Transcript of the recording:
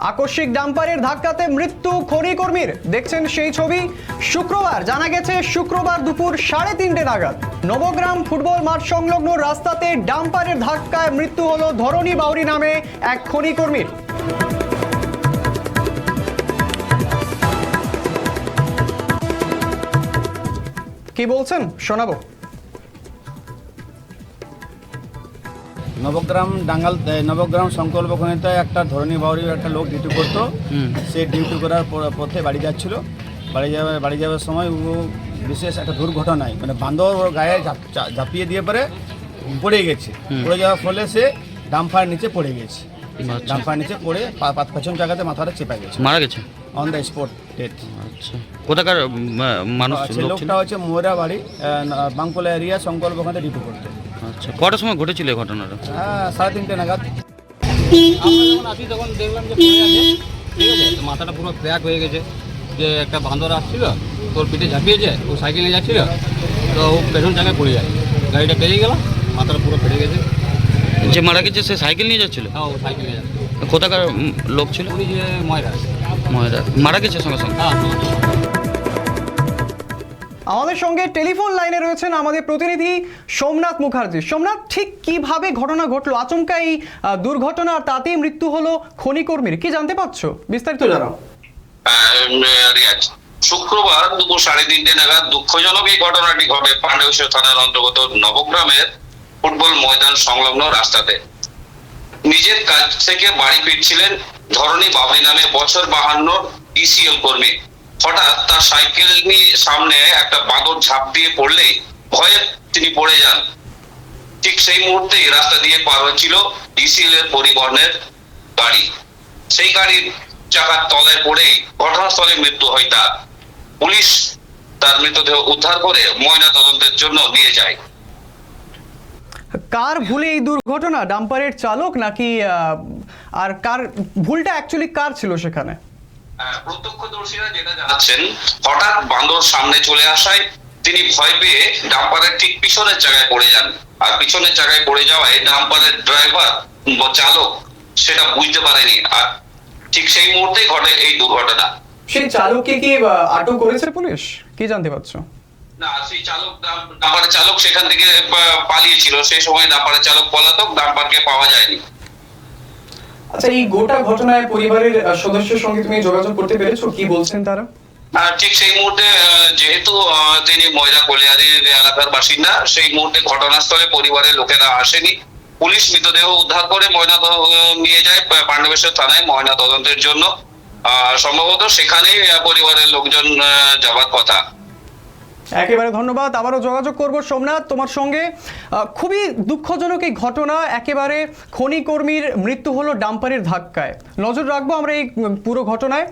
আকস্মিক ডাম্পারের ধাক্কাতে মৃত্যু খনি কর্মীর। দেখছেন সেই ছবি। শুক্রবার জানা গেছে, শুক্রবার দুপুর 3:30 নাগাদ নবগ্রাম ফুটবল মাঠ সংলগ্ন রাস্তাতে ডাম্পারের ধাক্কায় মৃত্যু হলো ধরণী বাউরি নামে এক খনি কর্মীর। কি বলছেন শোনাবো। নবগ্রাম সংকল্প খনিতে একটা ধরণী বাউরির একটা লোক ডিউটি করতো। সে ডিউটি করার পথে বাড়ি যাচ্ছিল। বাড়ি যাওয়ার সময় ও বিশেষ একটা দুর্ঘটনায় মানে বান্দর ওর গায়ে ঝাঁপিয়ে দিয়ে পরে পড়ে গেছে। পড়ে যাওয়ার ফলে সে ডাম্পার নিচে পড়ে গেছে। ডাম্পার নিচে পড়ে পেছন জায়গাতে মাথাটা চেপে গেছে, মারা গেছে অন দ্য স্পট ডেথ। আচ্ছা, কোথাকার মানুষ? লোকটা হচ্ছে মোরা বাড়ি, বাংকোলা এরিয়া, সংকল্প খনিতে ডিউটি করতো। আচ্ছা, কটার সময় ঘটেছিল এই ঘটনাটা? 3:30 নাগাদ। আমরা যখন আসি তখন দেখলাম যে পড়ে আছে, ঠিক আছে, তো মাথাটা পুরো ক্র্যাক হয়ে গেছে। যে একটা বান্দর আসছিল, তোর পিঠে ঝাঁপিয়েছে, ও সাইকেল নিয়ে যাচ্ছিল, তো ও পেছন জায়গায় পড়ে যায়, গাড়িটা পেরিয়ে গেল, মাথাটা পুরো ফেটে গেছে। যে মারা গেছে সে সাইকেল নিয়ে যাচ্ছিল? হ্যাঁ, ও সাইকেল নিয়ে যাচ্ছে। কোথাকার লোক ছিল? উনি যে ময়রা মারা গেছে সঙ্গে সঙ্গে? হ্যাঁ। আমাদের সঙ্গে টেলিফোন লাইনে রয়েছেন আমাদের প্রতিনিধি সোমনাথ মুখার্জি। সোমনাথ, ঠিক কিভাবে ঘটনা ঘটলো? আচমকা এই দুর্ঘটনা, আর তাতেই মৃত্যু হলো খনি কর্মীর, কি জানতে পারছো? বিস্তারিত জানাও। শুক্রবার দুপুর 3:30 নাগাদ দুঃখজনক এই ঘটনাটি ঘটে পাণ্ডবেশ্বর থানার অন্তর্গত নবগ্রামের ফুটবল ময়দান সংলগ্ন রাস্তাতে। নিজের কাজ থেকে বাড়ি ফিরছিলেন ধরণী বাবরি নামে বছর 52 ইসিএল কর্মী। হঠাৎ তার সাইকেল নিয়ে সামনে একটা বাঁদর ঝাঁপ দিয়ে পড়লে ভয়ে তিনি পড়ে যান। ঠিক সেই মুহূর্তেই রাস্তা দিয়ে পার হচ্ছিল ইসিএল এর পরিবহনের গাড়ি। সেই গাড়ির চাকার তলায় পড়ে ঘটনাস্থলে মৃত্যু হয় তার। পুলিশ তার মৃতদেহ উদ্ধার করে ময়না তদন্তের জন্য নিয়ে যায়। কার ভুলে এই দুর্ঘটনা? ডাম্পারের চালক নাকি আর কার ভুলটা অ্যাকচুয়ালি কার ছিল সেখানে? প্রত্যক্ষদর্শীরা যেটা জানাচ্ছেন, হঠাৎ বান্দর সামনে চলে আসায় তিনি ভয় পেয়ে ডাম্পারের ঠিক পিছনের জায়গায় পড়ে যান। আর পিছনের জায়গায় পড়ে যাওয়ায় ডাম্পারের ড্রাইভার বা চালক সেটা বুঝতে পারেনি। আর ঠিক সেই মুহূর্তে ঘটে এই দুর্ঘটনা। সেই চালককে কি আটক করেছে পুলিশ? কি জানতে পারছো? না, সেই ডাম্পারের চালক সেখান থেকে পালিয়েছিল। সেই সময় ডাম্পারের চালক পলাতক, ডাম্পারকে পাওয়া যায়নি। আচ্ছা, এই গোটা ঘটনায় পরিবারের সদস্যের সঙ্গে তুমি যোগাযোগ করতে পেরেছো? কি বলছেন তারা? ঠিক সেই মুহূর্তে যেহেতু তিনি ময়রা কলিয়ারি এলাকার বাসিন্দা, সেই মুহূর্তে ঘটনাস্থলে পরিবারের লোকেরা আসেনি। পুলিশ মৃতদেহ উদ্ধার করে ময়না নিয়ে যায় পাণ্ডবেশ্বর থানায় ময়না তদন্তের জন্য। সম্ভবত সেখানেই পরিবারের লোকজন যাবার কথা। একেবারে ধন্যবাদ। আবারও যোগাযোগ করব সোমনাথ তোমার সঙ্গে। খুবই দুঃখজনক এই ঘটনা। একেবারে খনি কর্মীর মৃত্যু হলো ডাম্পারের ধাক্কায়। নজর রাখবো আমরা এই পুরো ঘটনায়।